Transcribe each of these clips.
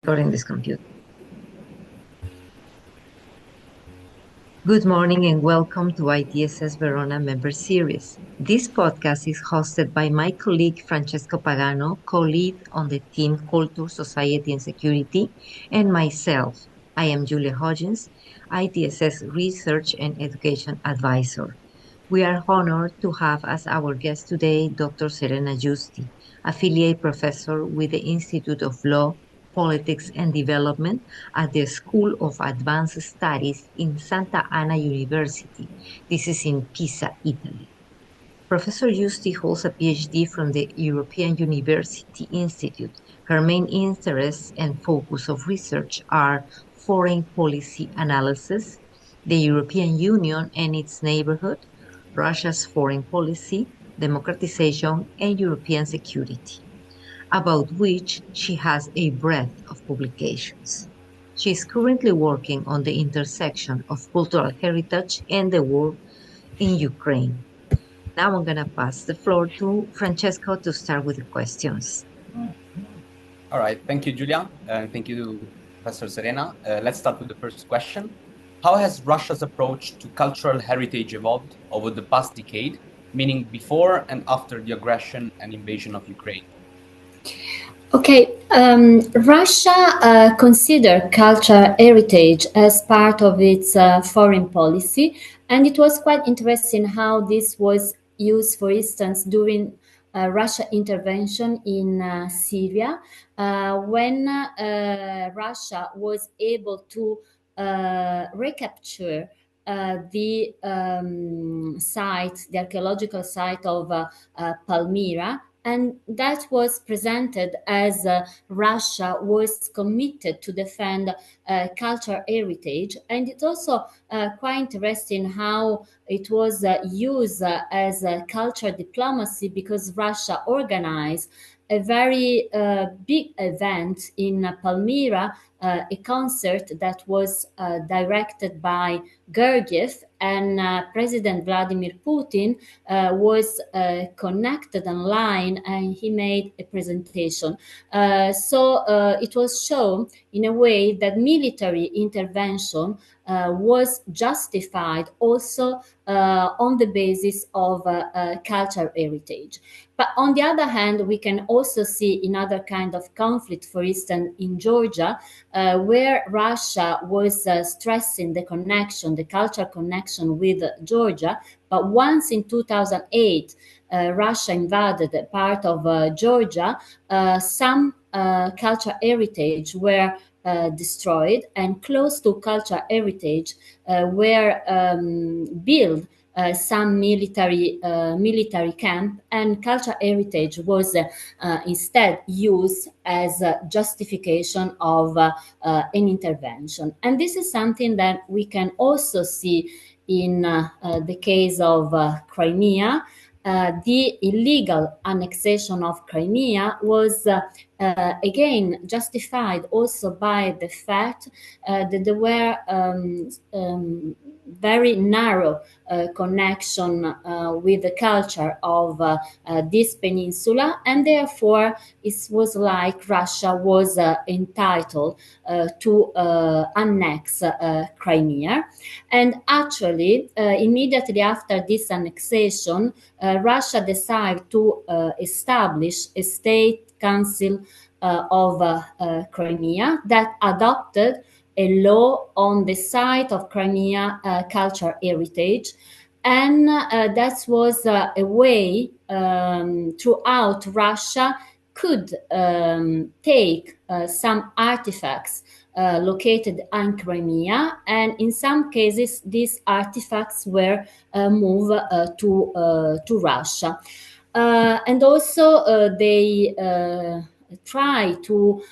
Recording this computer. Good morning and welcome to ITSS Verona Member Series. This podcast is hosted by my colleague Francesco Pagano, co-lead on the team Culture, Society and Security, and myself. I am Julia Hodgins, ITSS Research and Education Advisor. We are honored to have as our guest today Dr. Serena Giusti, affiliate professor with the Institute of Law, Politics and Development at the School of Advanced Studies in Santa Ana University. This is in Pisa, Italy. Professor Giusti holds a PhD from the European University Institute. Her main interests and focus of research are foreign policy analysis, the European Union and its neighborhood, Russia's foreign policy, democratization, and European security, about which she has a breadth of publications. She is currently working on the intersection of cultural heritage and the war in Ukraine. Now I'm going to pass the floor to Francesco to start with the questions. All right, thank you, Julia, and thank you, Professor Serena. Let's start with the first question. How has Russia's approach to cultural heritage evolved over the past decade, meaning before and after the aggression and invasion of Ukraine? Okay, Russia considered cultural heritage as part of its foreign policy, and it was quite interesting how this was used, for instance, during Russia intervention in Syria, when Russia was able to recapture the site, the archaeological site of Palmyra, and that was presented as Russia was committed to defend cultural heritage. And it's also quite interesting how it was used as a cultural diplomacy, because Russia organized a very big event in Palmyra, a concert that was directed by Gergiev, and President Vladimir Putin was connected online, and he made a presentation. So it was shown in a way that military intervention was justified also on the basis of cultural heritage. But on the other hand, we can also see in other kind of conflict, for instance, in Georgia, where Russia was stressing the connection, the cultural connection with Georgia. But once in 2008, Russia invaded a part of Georgia, some cultural heritage were destroyed, and close to cultural heritage were built some military camp, and cultural heritage was instead used as a justification of an intervention. And this is something that we can also see in the case of Crimea. The illegal annexation of Crimea was again justified also by the fact that there were very narrow connection with the culture of this peninsula, and therefore it was like Russia was entitled to annex Crimea. And actually, immediately after this annexation, Russia decided to establish a state council of Crimea that adopted a law on the site of Crimea cultural heritage. And that was a way throughout Russia could take some artifacts located in Crimea, and in some cases these artifacts were moved to Russia. And also they try to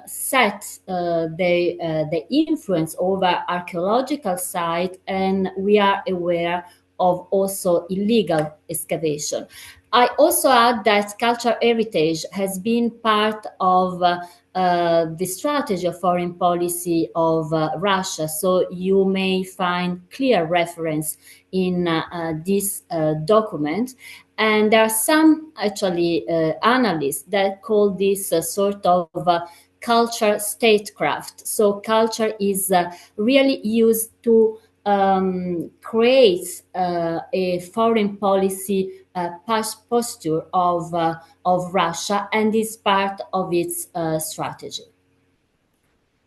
set the influence over archaeological site, and we are aware of also illegal excavation. I also add that cultural heritage has been part of the strategy of foreign policy of Russia. So you may find clear reference in this document. And there are some actually analysts that call this a sort of culture statecraft. So culture is really used to create a foreign policy posture of Russia, and is part of its strategy.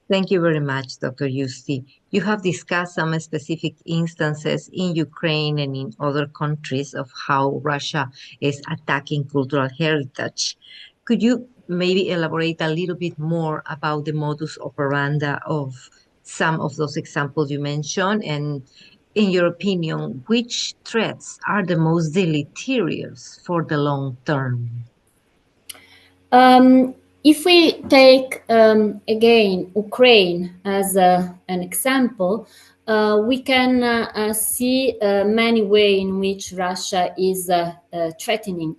Thank you very much, Dr. Giusti. You have discussed some specific instances in Ukraine and in other countries of how Russia is attacking cultural heritage. Could you maybe elaborate a little bit more about the modus operandi of some of those examples you mentioned? And in your opinion, which threats are the most deleterious for the long term? If we take again Ukraine as an example, we can see many ways in which Russia is threatening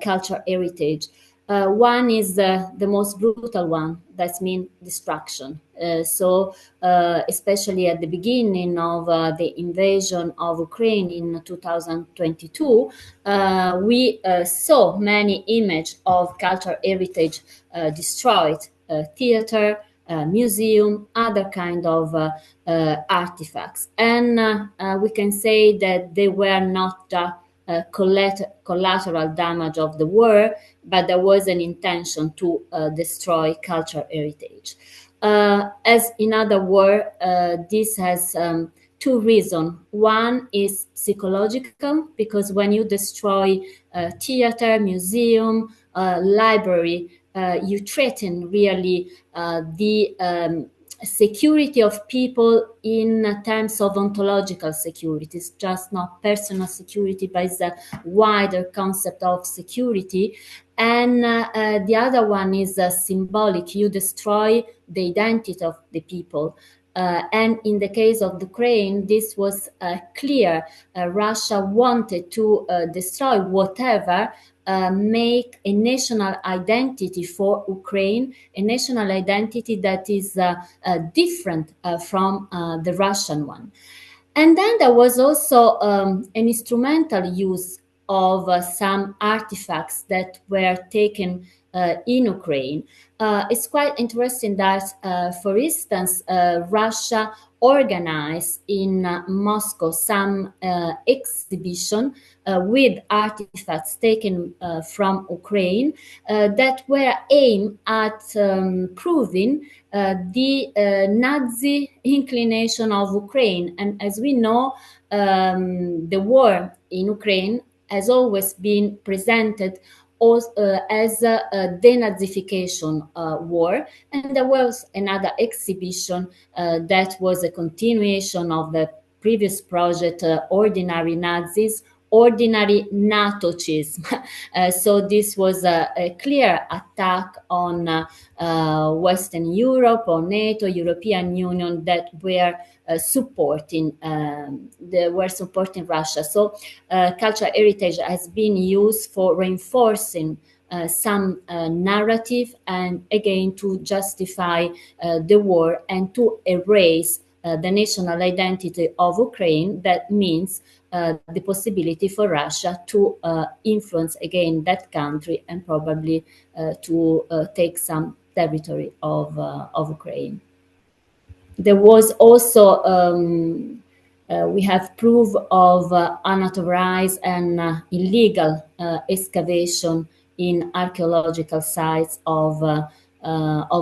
cultural heritage. One is the most brutal one, that means destruction. Especially at the beginning of the invasion of Ukraine in 2022, we saw many images of cultural heritage destroyed, theater, museum, other kind of artifacts. And we can say that they were not collateral damage of the war, but there was an intention to destroy cultural heritage. As in other words, this has two reasons. One is psychological, because when you destroy theater, museum, library, you threaten really the security of people in terms of ontological security. It's just not personal security, but it's a wider concept of security. And the other one is symbolic. You destroy the identity of the people. And in the case of Ukraine, this was clear. Russia wanted to destroy whatever make a national identity for Ukraine, a national identity that is different from the Russian one. And then there was also an instrumental use of some artifacts that were taken in Ukraine. It's quite interesting that, for instance, Russia organized in Moscow some exhibition with artifacts taken from Ukraine that were aimed at proving the Nazi inclination of Ukraine. And as we know, the war in Ukraine has always been presented as a denazification war. And there was another exhibition that was a continuation of the previous project, Ordinary Nazis, Ordinary NATOcism. So this was a clear attack on Western Europe, or NATO, European Union, that were supporting Russia. So cultural heritage has been used for reinforcing some narrative, and again to justify the war and to erase the national identity of Ukraine. That means the possibility for Russia to influence again that country, and probably to take some territory of Ukraine. There was also we have proof of unauthorized and illegal excavation in archaeological sites of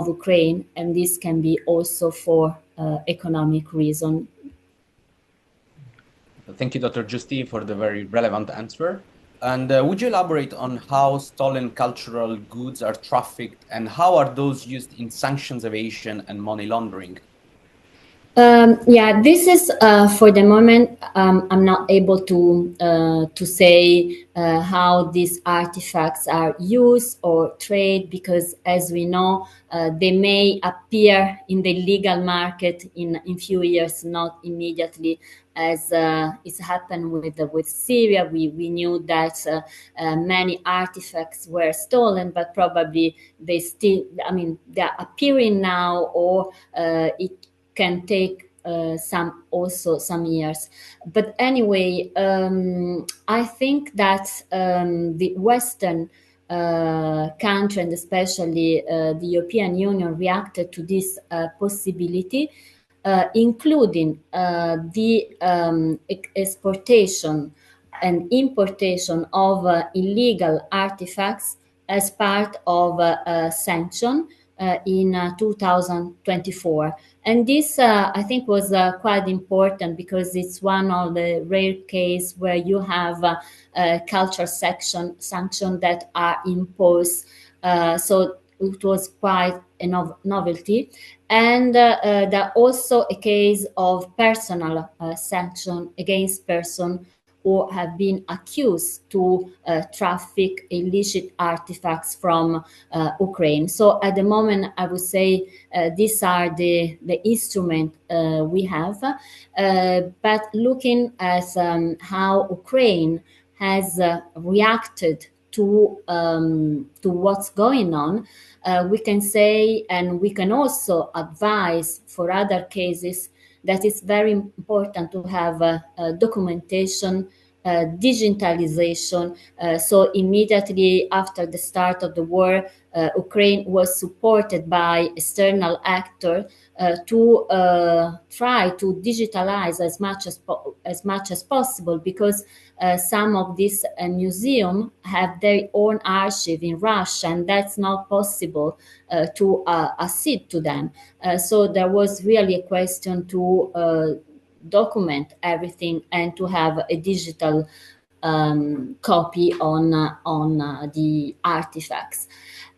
Ukraine, and this can be also for economic reason. Thank you, Dr. Giusti, for the very relevant answer. And would you elaborate on how stolen cultural goods are trafficked, and how are those used in sanctions evasion and money laundering? Yeah, this is for the moment. I'm not able to say how these artifacts are used or trade, because, as we know, they may appear in the legal market in few years, not immediately, as it's happened with Syria. We knew that many artifacts were stolen, but probably they still, I mean, they're appearing now, or it can take some years. But anyway, I think that the Western country, and especially the European Union, reacted to this possibility, including the exportation and importation of illegal artifacts as part of a sanction in 2024. And this, I think, was quite important because it's one of the rare cases where you have cultural sanction that are imposed. So it was quite a novelty. And there also a case of personal sanction against person who have been accused to traffic illicit artifacts from Ukraine. So at the moment, I would say these are the instruments we have. But looking at how Ukraine has reacted to what's going on, we can say, and we can also advise for other cases, that it's very important to have documentation, digitalization. So immediately after the start of the war, Ukraine was supported by external actors to try to digitalize as much as possible, because some of these museums have their own archive in Russia, and that's not possible to accede to them. So there was really a question to document everything and to have a digital copy on the artifacts.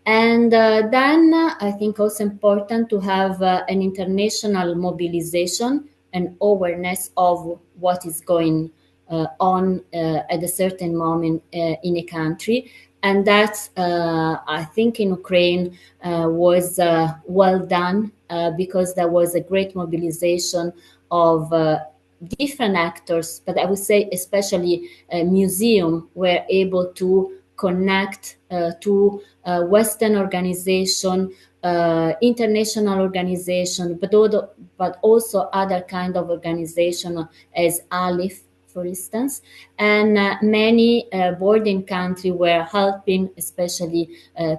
And then I think also important to have an international mobilization and awareness of what is going on at a certain moment in a country. And that, I think, in Ukraine was well done because there was a great mobilization of different actors, but I would say especially museums were able to connect to Western organization, international organization, but also other kind of organization as ALIF, for instance, and many bordering countries were helping, especially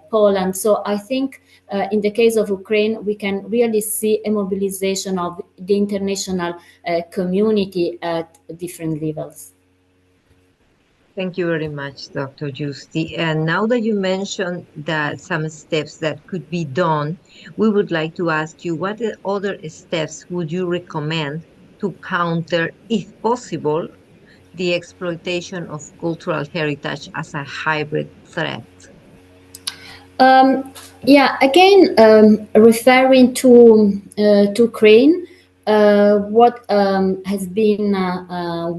Poland. So I think in the case of Ukraine, we can really see a mobilization of the international community at different levels. Thank you very much, Dr. Giusti. And now that you mentioned that some steps that could be done, we would like to ask you, what other steps would you recommend to counter, if possible, the exploitation of cultural heritage as a hybrid threat? Yeah, again, referring to Ukraine, what has been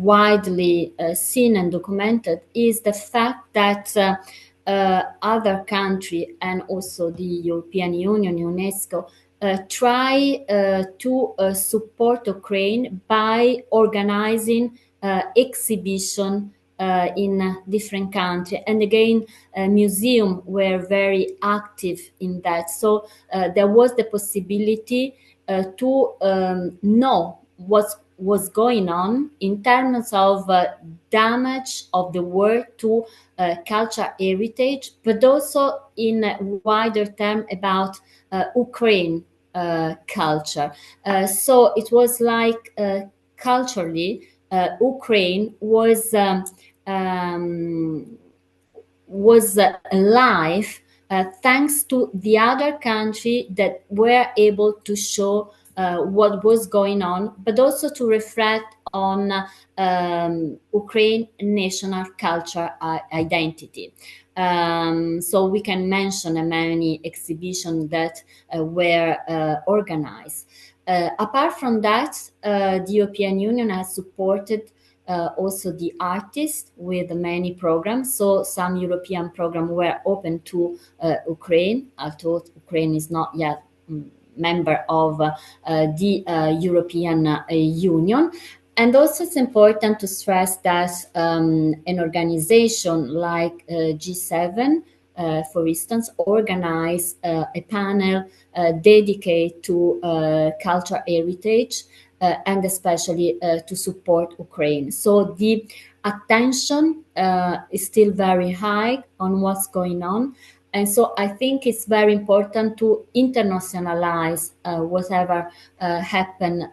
widely seen and documented is the fact that other countries and also the European Union, UNESCO, try to support Ukraine by organizing exhibition in different countries. And again, museums were very active in that. So there was the possibility to know what was going on in terms of damage of the world to cultural heritage, but also in a wider term about Ukraine culture. So it was like culturally, Ukraine was alive thanks to the other country that were able to show what was going on, but also to reflect on Ukraine national culture identity. So we can mention many exhibitions that were organized. Apart from that, the European Union has supported also the artists with many programs. So some European programs were open to Ukraine, although Ukraine is not yet member of the European Union. And also it's important to stress that an organization like G7, for instance, organize a panel dedicated to cultural heritage. and especially to support Ukraine. So the attention is still very high on what's going on. And so I think it's very important to internationalize whatever happen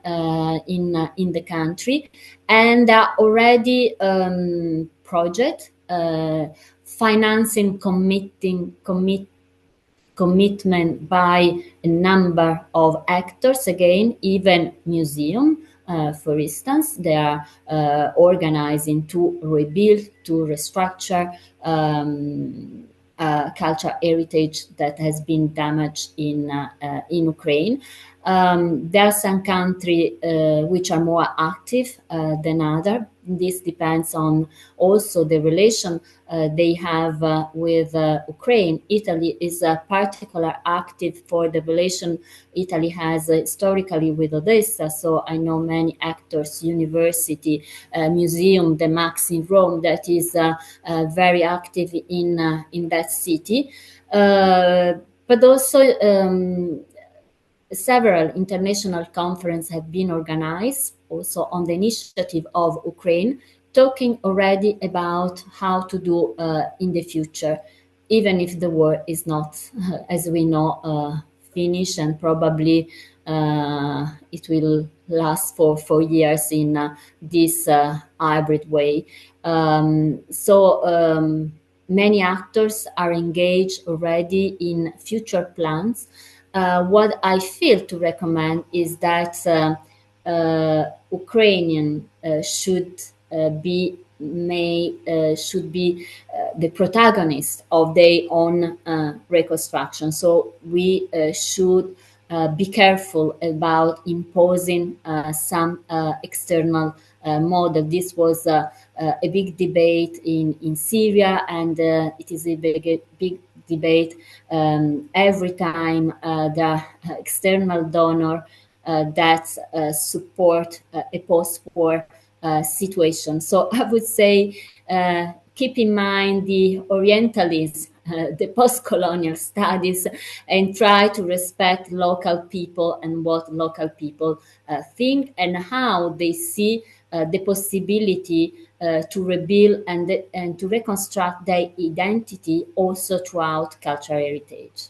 in the country. And there are already projects financing commitment by a number of actors, again, even museum. For instance, they are organizing to rebuild, to restructure cultural heritage that has been damaged in Ukraine. There are some countries which are more active than other. This depends on also the relation they have with Ukraine. Italy is particularly active for the relation Italy has historically with Odessa. So I know many actors, university, museum, the Max in Rome, that is very active in that city. But also several international conferences have been organized also on the initiative of Ukraine, talking already about how to do in the future, even if the war is not, as we know, finished, and probably it will last for years in this hybrid way. Many actors are engaged already in future plans. What I feel to recommend is that Ukrainian should be the protagonist of their own reconstruction. So we should be careful about imposing some external model. This was a big debate in Syria, and it is a big debate every time the external donor that support a post-war situation. So I would say keep in mind the Orientalism, the post-colonial studies, and try to respect local people and what local people think and how they see the possibility to rebuild and to reconstruct their identity also throughout cultural heritage.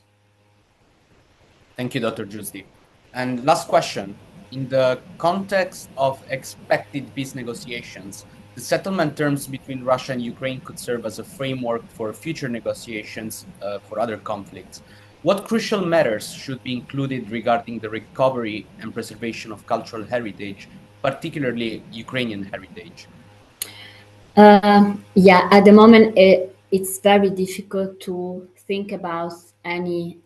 Thank you, Dr. Giusti. And last question. In the context of expected peace negotiations, the settlement terms between Russia and Ukraine could serve as a framework for future negotiations for other conflicts. What crucial matters should be included regarding the recovery and preservation of cultural heritage, particularly Ukrainian heritage? Yeah, at the moment, it's very difficult to think about any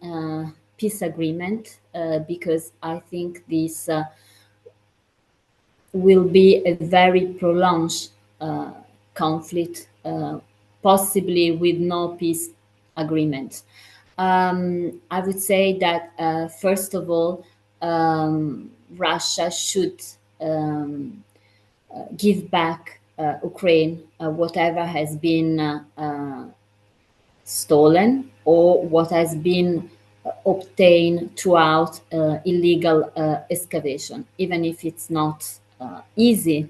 peace agreement because I think this will be a very prolonged conflict, possibly with no peace agreement. I would say that, first of all, Russia should give back Ukraine whatever has been stolen or what has been obtained throughout illegal excavation, even if it's not easy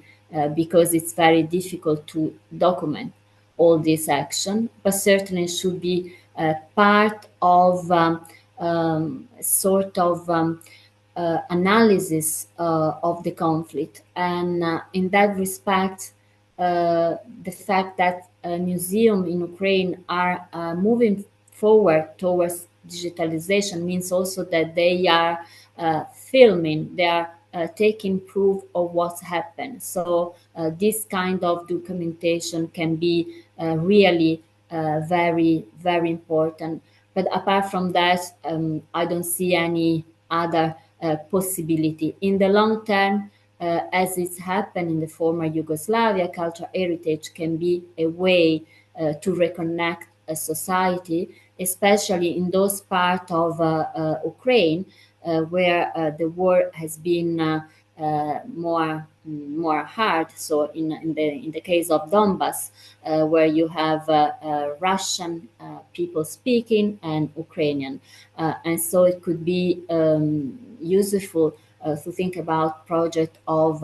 because it's very difficult to document all this action, but certainly should be part of sort of analysis of the conflict. And in that respect, the fact that museums in Ukraine are moving forward towards digitalization means also that they are filming, they are taking proof of what's happened. So this kind of documentation can be really very, very important. But apart from that, I don't see any other possibility. In the long term, as it's happened in the former Yugoslavia, cultural heritage can be a way to reconnect a society, especially in those parts of Ukraine where the war has been more hard. So in the case of Donbas, where you have Russian people speaking and Ukrainian, and so it could be useful to think about project of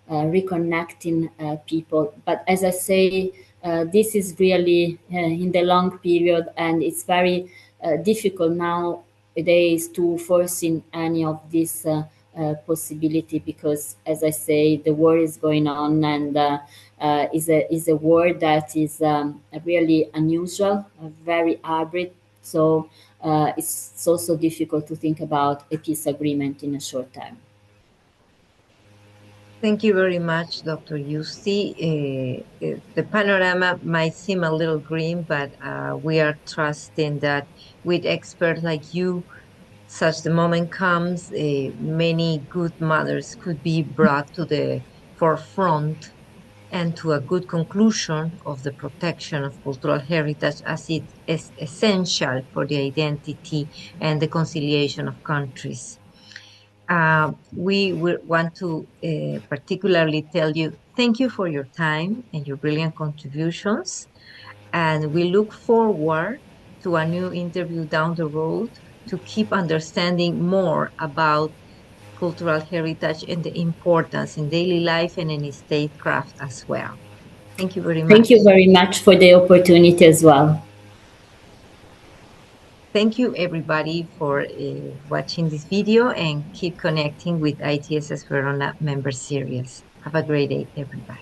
reconnecting people. But as I say, this is really in the long period, and it's very difficult nowadays to foresee any of this possibility, because, as I say, the war is going on, and is a war that is really unusual, very hybrid. So it's also difficult to think about a peace agreement in a short term. Thank you very much, Dr. Giusti. The panorama might seem a little grim, but we are trusting that with experts like you, such the moment comes, many good matters could be brought to the forefront and to a good conclusion of the protection of cultural heritage, as it is essential for the identity and the conciliation of countries. We want to particularly tell you thank you for your time and your brilliant contributions. And we look forward to a new interview down the road to keep understanding more about cultural heritage and the importance in daily life and in statecraft as well. Thank you very Thank you much. very much for the opportunity as well. Thank you, everybody, for watching this video, and keep connecting with ITSS Verona member series. Have a great day, everybody.